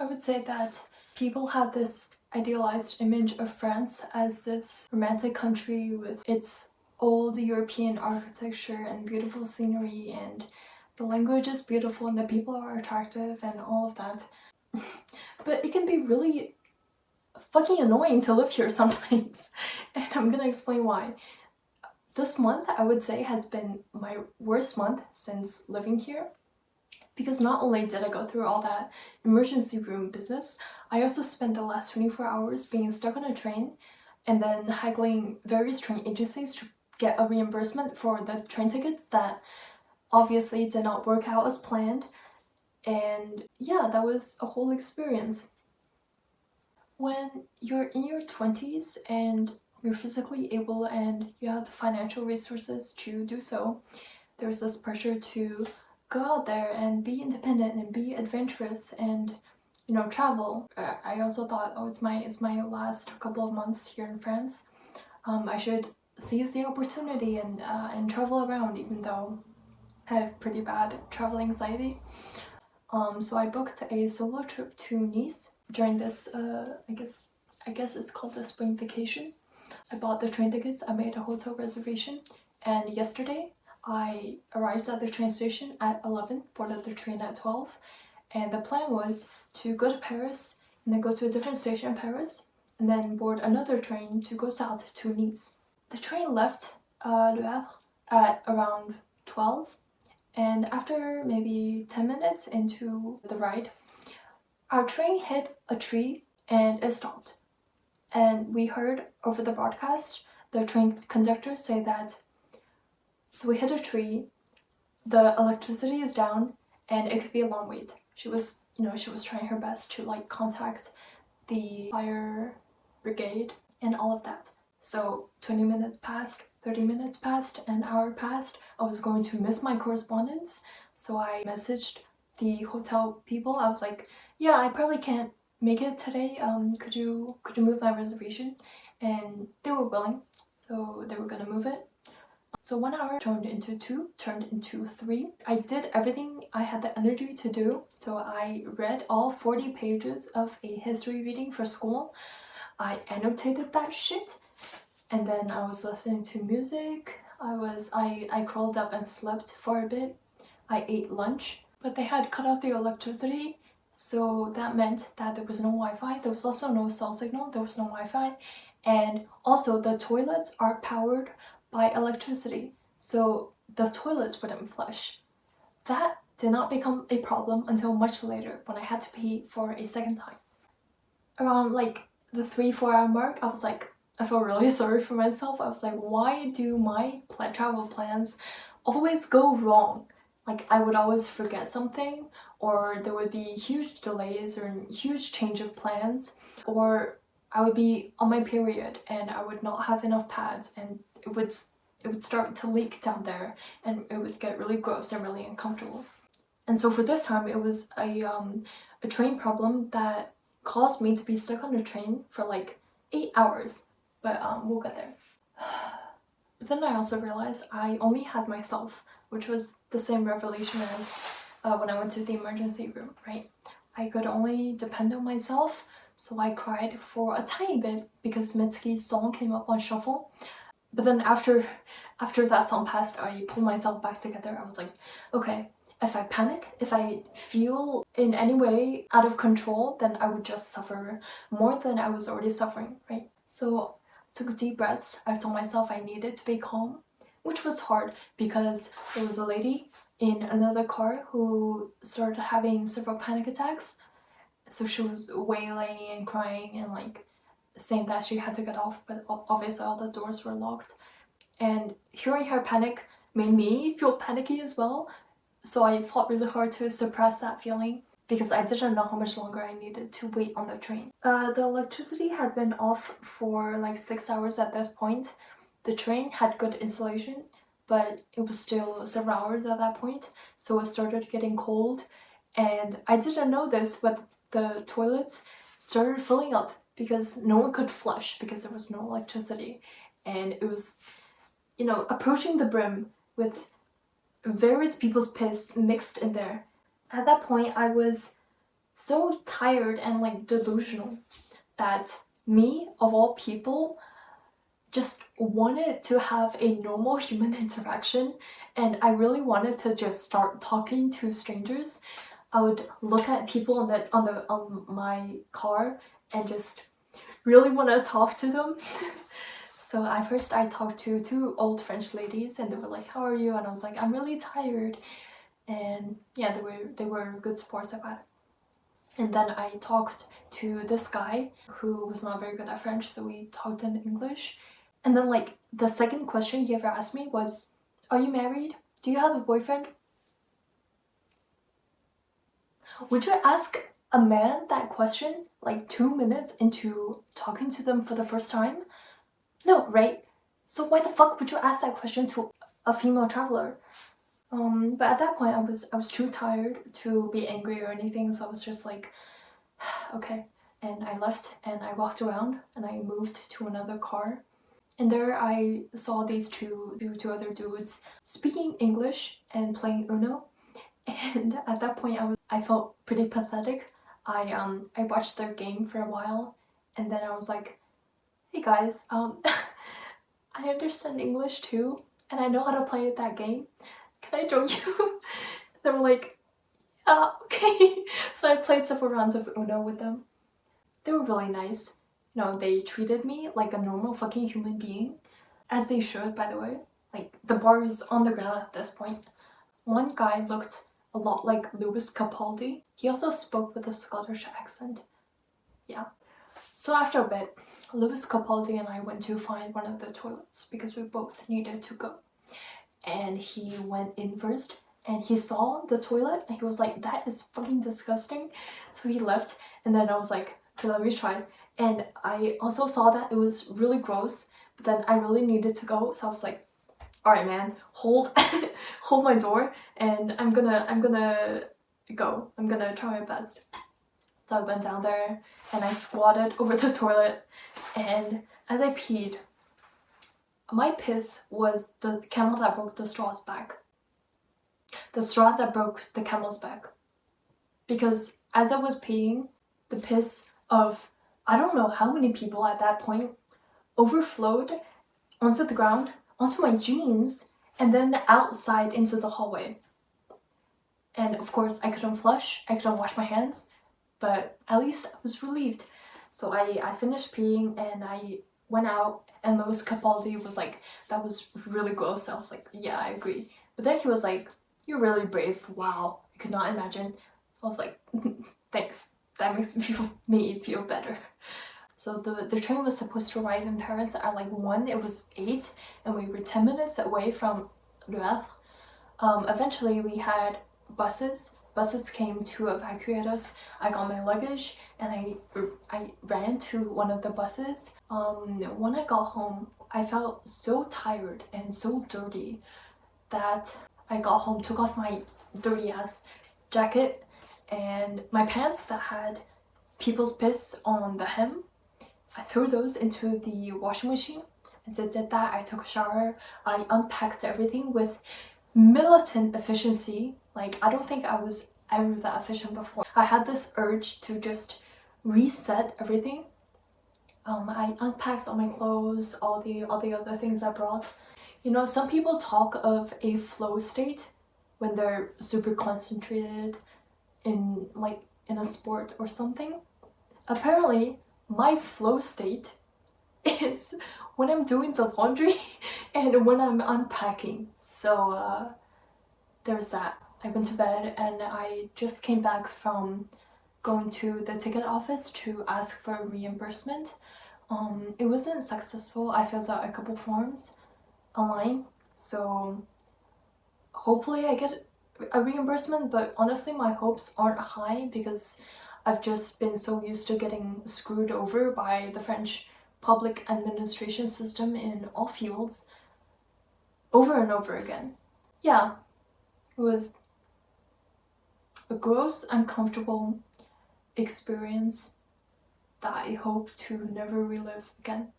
I would say that people have this idealized image of France as this romantic country with its old European architecture and beautiful scenery, and the language is beautiful and the people are attractive and all of that. But it can be really fucking annoying to live here sometimes, and I'm gonna explain why. This month, I would say, has been my worst month since living here. Because not only did I go through all that emergency room business, I also spent the last 24 hours being stuck on a train and then haggling various train agencies to get a reimbursement for the train tickets that obviously did not work out as planned. And yeah, that was a whole experience. When you're in your 20s and you're physically able and you have the financial resources to do so, there's this pressure to go out there and be independent and be adventurous and, you know, travel. I also thought, oh, it's my last couple of months here in France. I should seize the opportunity and travel around, even though I have pretty bad travel anxiety. So I booked a solo trip to Nice during this, I guess it's called a spring vacation. I bought the train tickets, I made a hotel reservation, and yesterday I arrived at the train station at 11, boarded the train at 12, and the plan was to go to Paris and then go to a different station in Paris and then board another train to go south to Nice. The train left Le Havre at around 12, and after maybe 10 minutes into the ride, our train hit a tree and it stopped. And we heard over the broadcast the train conductor say that, so we hit a tree, the electricity is down, and it could be a long wait. She was trying her best to like contact the fire brigade and all of that. So 20 minutes passed, 30 minutes passed, an hour passed. I was going to miss my correspondence, so I messaged the hotel people. I was like, yeah, I probably can't make it today. Could you move my reservation? And they were willing, so they were gonna move it. So 1 hour turned into 2, turned into 3. I did everything I had the energy to do. So I read all 40 pages of a history reading for school. I annotated that shit. And then I was listening to music. I crawled up and slept for a bit. I ate lunch, but they had cut off the electricity. So that meant that there was no Wi-Fi. There was also no cell signal. There was no Wi-Fi. And also the toilets are powered by electricity, so the toilets wouldn't flush. That did not become a problem until much later when I had to pee for a second time. Around like the 3-4 hour mark, I felt really sorry for myself. I was like, why do my travel plans always go wrong? Like, I would always forget something, or there would be huge delays or huge change of plans, or I would be on my period and I would not have enough pads and it would start to leak down there and it would get really gross and really uncomfortable. And so for this time, it was a train problem that caused me to be stuck on the train for like 8 hours, but we'll get there. But then I also realized I only had myself, which was the same revelation as when I went to the emergency room, right? I could only depend on myself, so I cried for a tiny bit because Mitski's song came up on shuffle. But then after that song passed, I pulled myself back together. I was like, okay, if I panic, if I feel in any way out of control, then I would just suffer more than I was already suffering, right? So I took deep breaths. I told myself I needed to be calm, which was hard because there was a lady in another car who started having several panic attacks. So she was wailing and crying and like saying that she had to get off, but obviously all the doors were locked. And hearing her panic made me feel panicky as well. So I fought really hard to suppress that feeling because I didn't know how much longer I needed to wait on the train. The electricity had been off for like 6 hours at that point. The train had good insulation, but it was still several hours at that point, so it started getting cold. And I didn't know this, but the toilets started filling up because no one could flush because there was no electricity. And it was, approaching the brim with various people's piss mixed in there. At that point, I was so tired and like delusional that me, of all people, just wanted to have a normal human interaction, and I really wanted to just start talking to strangers. I would look at people on my car and just really want to talk to them. So at first I talked to two old French ladies, and they were like, "How are you?" And I was like, "I'm really tired." And yeah, they were good sports about it. And then I talked to this guy who was not very good at French, so we talked in English. And then like the second question he ever asked me was, "Are you married? Do you have a boyfriend?" Would you ask a man that question like 2 minutes into talking to them for the first time? No, right? So why the fuck would you ask that question to a female traveler? But at that point I was too tired to be angry or anything, so I was just like, okay. And I left and I walked around and I moved to another car. And there I saw these two other dudes speaking English and playing Uno. And at that point I felt pretty pathetic. I watched their game for a while, and then I was like, "Hey guys, I understand English too, and I know how to play that game. Can I join you?" They were like, "Yeah, okay." So I played several rounds of Uno with them. They were really nice. No, they treated me like a normal fucking human being, as they should, by the way. Like, the bar is on the ground at this point. One guy looked a lot like Lewis Capaldi. He also spoke with a Scottish accent. Yeah. So after a bit, Lewis Capaldi and I went to find one of the toilets because we both needed to go. And he went in first and he saw the toilet and he was like, "That is fucking disgusting." So he left, and then I was like, "Okay, let me try." And I also saw that it was really gross, but then I really needed to go, so I was like, "Alright man, hold hold my door and I'm gonna go. I'm gonna try my best." So I went down there and I squatted over the toilet, and as I peed, my piss was the camel that broke the straw's back. The straw that broke the camel's back. Because as I was peeing, the piss of I don't know how many people at that point overflowed onto the ground, onto my jeans, and then outside into the hallway. And of course I couldn't flush, I couldn't wash my hands, but at least I was relieved. So I finished peeing and I went out, and Lewis Capaldi was like, "That was really gross." I was like, "Yeah, I agree." But then he was like, "You're really brave. Wow, I could not imagine." So I was like, "Thanks. That makes me feel better." So the train was supposed to arrive in Paris at like 1, it was 8, and we were 10 minutes away from Le Havre. Eventually we had buses. Buses came to evacuate us. I got my luggage and I ran to one of the buses. When I got home, I felt so tired and so dirty that I got home, took off my dirty ass jacket and my pants that had people's piss on the hem. I threw those into the washing machine. As I did that, I took a shower. I unpacked everything with militant efficiency. Like, I don't think I was ever that efficient before. I had this urge to just reset everything. I unpacked all my clothes, all the other things I brought. You know, some people talk of a flow state when they're super concentrated in a sport or something. Apparently, my flow state is when I'm doing the laundry and when I'm unpacking. So there's that. I went to bed and I just came back from going to the ticket office to ask for reimbursement. It wasn't successful. I filled out a couple forms online, so hopefully I get a reimbursement, but honestly my hopes aren't high because I've just been so used to getting screwed over by the French public administration system in all fields over and over again. Yeah, it was a gross, uncomfortable experience that I hope to never relive again.